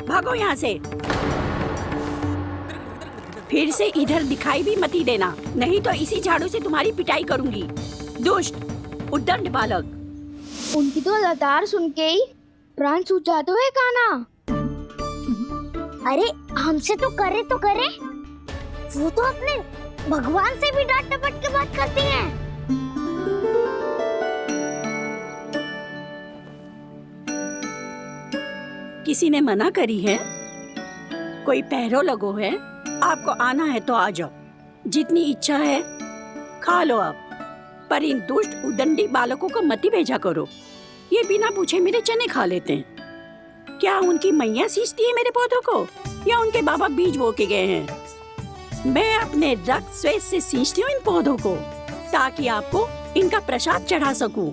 भागो यहाँ से। फिर से इधर दिखाई भी मत देना, नहीं तो इसी झाड़ू से तुम्हारी पिटाई करूंगी। दुष्ट उद्दंड बालक। उनकी तो लतार सुन के ही प्राण सूझ जाते हुए कान्हा। अरे हमसे तो करे, वो तो अपने भगवान से भी डांट डपट के बात करती हैं। किसी ने मना करी है? कोई पहरो लगो है? आपको आना है तो आ जाओ, जितनी इच्छा है खा लो आप, पर इन दुष्ट उदंडी बालकों को मत ही भेजा करो। ये बिना पूछे मेरे चने खा लेते हैं। क्या उनकी मैया सींचती है मेरे पौधों को, या उनके बाबा बीज बो के गए हैं? मैं अपने रक्त स्वेद से सींचती हूँ इन पौधों को, ताकि आपको इनका प्रसाद चढ़ा सकूं।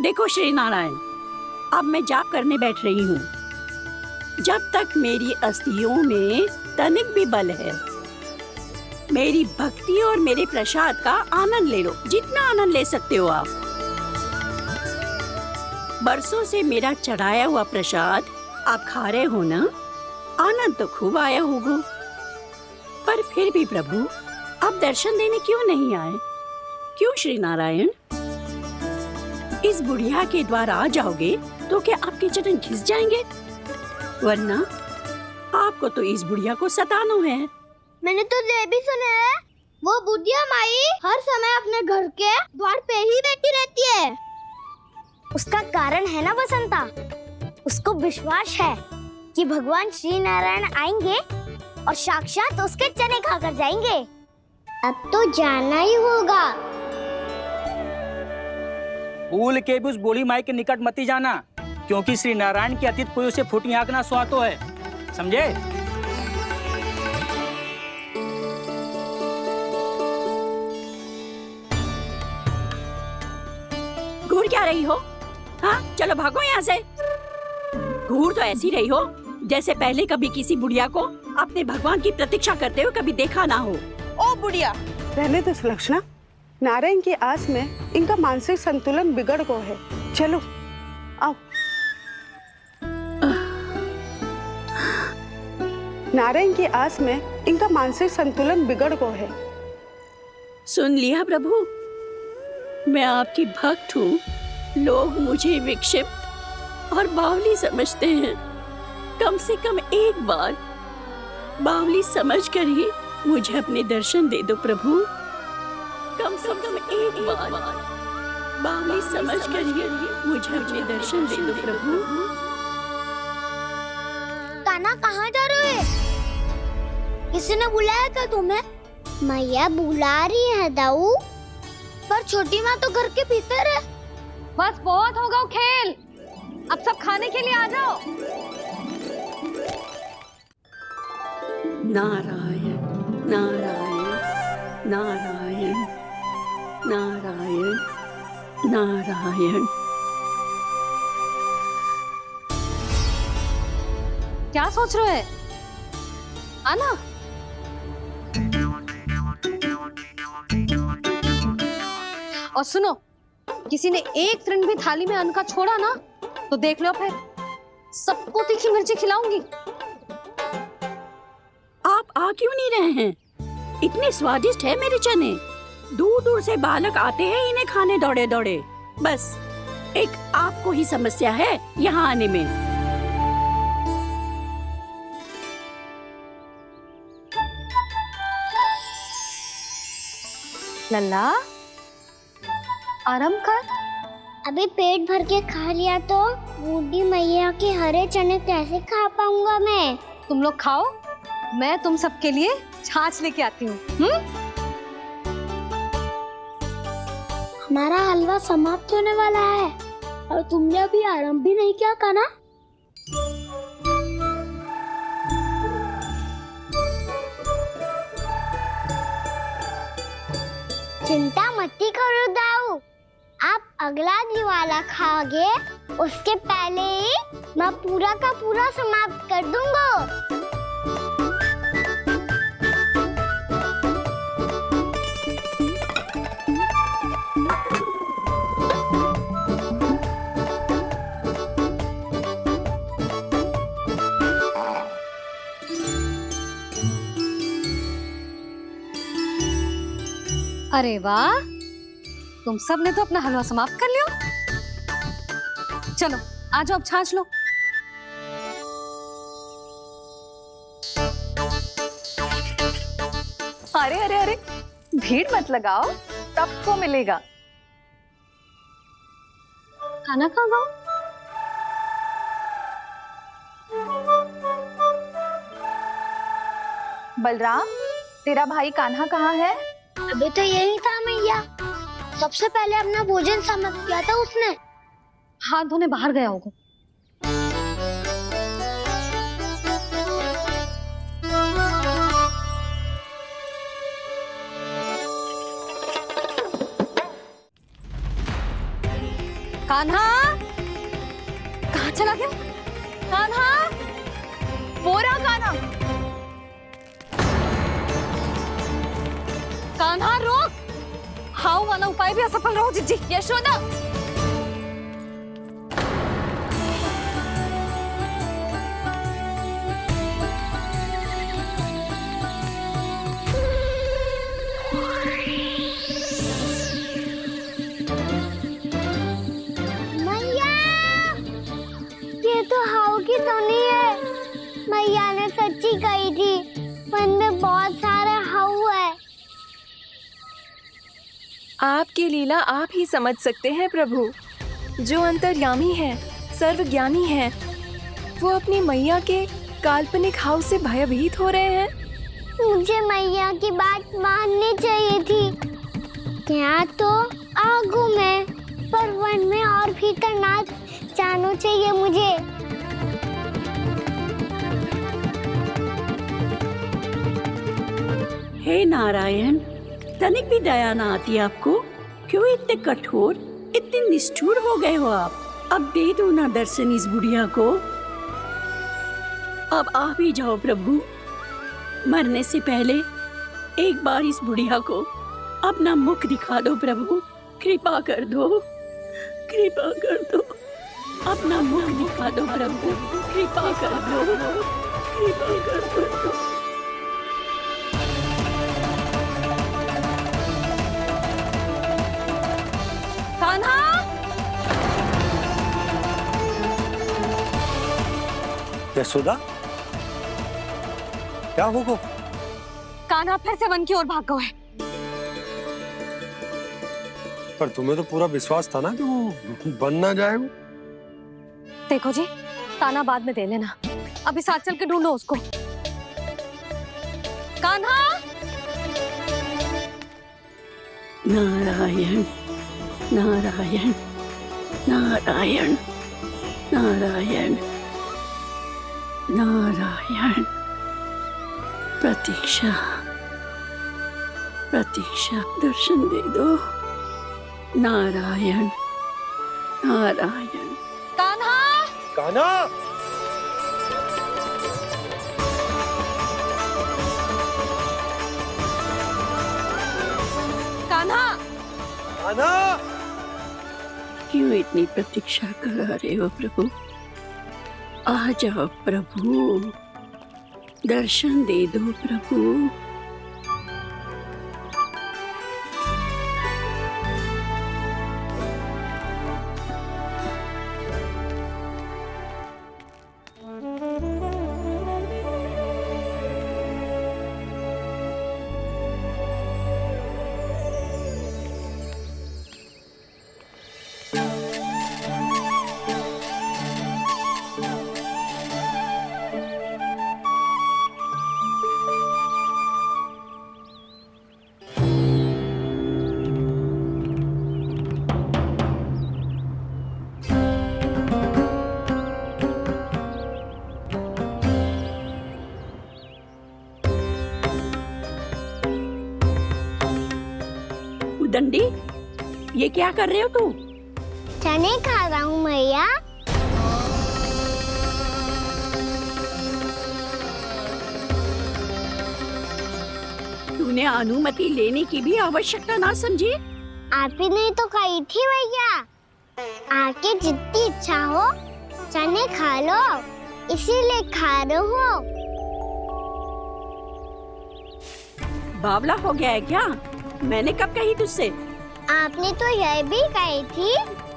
देखो श्री नारायण, अब मैं जाप करने बैठ रही हूँ। जब तक मेरी अस्थियों में तनिक भी बल है, मेरी भक्ति और मेरे प्रसाद का आनंद ले लो, जितना आनंद ले सकते हो आप। बरसों से मेरा चढ़ाया हुआ प्रसाद आप खा रहे हो ना, आनंद तो खूब आया होगा। पर फिर भी प्रभु, आप दर्शन देने क्यों नहीं आए? क्यों श्री नारायण? इस बुढ़िया के द्वार आ जाओगे तो क्या आपके चरण घिस जाएंगे? वरना आपको तो इस बुढ़िया को सताना है। मैंने तो ये भी सुना है, वो बुढ़िया माई हर समय अपने घर के द्वार पे ही बैठी रहती है। उसका कारण है ना बसंता, उसको विश्वास है कि भगवान श्री नारायण आएंगे और साक्षात उसके चने खाकर जाएंगे। अब तो जाना ही होगा। भूल के भी उस बूढ़ी माई के निकट मत जाना, क्योंकि श्री नारायण की अतीत कोई उसे फूटी आंख ना सुहातो है, समझे? घूर क्या रही हो? हाँ, चलो भागो यहाँ से। घूर तो ऐसी रही हो जैसे पहले कभी किसी बुढ़िया को अपने भगवान की प्रतीक्षा करते हुए कभी देखा ना हो। ओ बुढ़िया, रहने दो सुलक्षणा, नारायण की आस में इनका मानसिक संतुलन बिगड़ गया है। चलो आओ। नारायण की आस में इनका मानसिक संतुलन बिगड़ गया है। सुन लिया प्रभु, मैं आपकी भक्त हूँ। लोग मुझे विक्षिप्त और बावली समझते हैं। कम से कम एक बार बावली समझकर ही मुझे अपने दर्शन दे दो प्रभु। कम से कम एक बार बावली समझकर ही मुझे अपने दर्शन दे दो प्रभु। कान्हा कहाँ जा रहे हो? किसी ने बुलाया क्या तुम्हें? मैया बुला रही है दाऊ। पर छोटी माँ तो घर के भीतर है। बस बहुत होगा खेल, अब सब खाने के लिए आ जाओ। नारायण नारायण नारायण नारायण नारायण। क्या सोच रहे हैं? आना। और सुनो, किसी ने एक तृण भी थाली में अन्न का छोड़ा ना, तो देख लो फिर सबको तीखी मिर्ची खिलाऊंगी। आप आ क्यों नहीं रहे हैं? इतने स्वादिष्ट है मेरे चने। दूर दूर से बालक आते हैं इन्हें खाने दौड़े दौड़े। बस एक आपको ही समस्या है यहाँ आने में। लल्ला, आराम कर। अभी पेट भर के खा लिया तो बूढ़ी मैया के हरे चने कैसे खा पाऊंगा मैं? तुम लोग खाओ, मैं तुम सबके लिए छाछ लेके आती हूँ। हमारा हलवा समाप्त होने वाला है और तुमने अभी आराम भी नहीं किया कान्हा। चिंता मत करो दाऊ, आप अगला दिवाला खाओगे उसके पहले ही मैं पूरा का पूरा समाप्त कर दूंगा। अरे वाह, तुम सब ने तो अपना हलवा समाप्त कर लिया। चलो आ जाओ, अब छाछ लो। अरे अरे अरे, भीड़ मत लगाओ, सबको मिलेगा। खाना खा गो। बलराम, तेरा भाई कान्हा कहाँ है? अभी तो यही था मैया, सबसे पहले अपना भोजन समाप्त किया था उसने। हाथ धोने बाहर गया होगा। कान्हा कहाँ चला गया? कान्हा, वो रहा कान्हा। कान्हा रोक! हाउ वाला उपाय भी असफल रहो जिज्जी। यशोदा, मैया, ये तो हाउ की धुनी है। मैया ने सच्ची कही थी, वन में बहुत सारे हाउ है। आपकी लीला आप ही समझ सकते हैं प्रभु। जो अंतर्यामी है, सर्वज्ञानी है, वो अपनी मैया के काल्पनिक हाव से भयभीत हो रहे हैं। मुझे मैया की बात माननी चाहिए थी। यहाँ तो आगू में, पर वन में और भीतर ना जाना चाहिए मुझे। हे नारायण, तनिक भी दया ना आती आपको? क्यों इतने कठोर, इतने निष्ठुर हो गए हो आप? अब दे दो ना दर्शन इस बुढ़िया को। अब आ भी जाओ प्रभु। मरने से पहले एक बार इस बुढ़िया को अपना मुख दिखा दो प्रभु। कृपा कर दो, कृपा कर दो। अपना मुख दिखा दो प्रभु, कृपा कर दो, कृपा कर दो। कान्हा! यशोदा, क्या होगा? कान्हा फिर से वन की ओर भाग गया है। पर तुम्हें तो पूरा विश्वास था ना कि वो बन ना जाए। वो देखो जी, ताना बाद में दे लेना, अभी साथ चल के ढूंढो उसको। कान्हा! नारायण नारायण नारायण नारायण नारायण। प्रतीक्षा प्रतीक्षा, दर्शन दे दो। नारायण नारायण। कान्हा! कान्हा! कान्हा! कान्हा! क्यों इतनी प्रतीक्षा करा रहे हो प्रभु? आ जाओ प्रभु, दर्शन दे दो प्रभु। दंडी, ये क्या कर रहे हो तू? चने खा रहा हूँ मैया। तूने अनुमति लेने की भी आवश्यकता ना समझी? आप ही नहीं तो कही थी भैया, आके जितनी इच्छा हो चने खा लो, इसीलिए खा रहे हो। बावला हो गया है क्या? मैंने कब कही तुझसे? आपने तो यह भी कही थी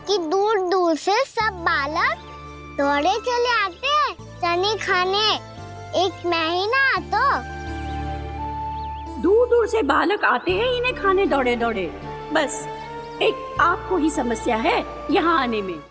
कि दूर दूर से सब बालक दौड़े चले आते हैं चने खाने। एक महीना तो दूर दूर से बालक आते हैं इन्हें खाने दौड़े दौड़े। बस एक आपको ही समस्या है यहाँ आने में।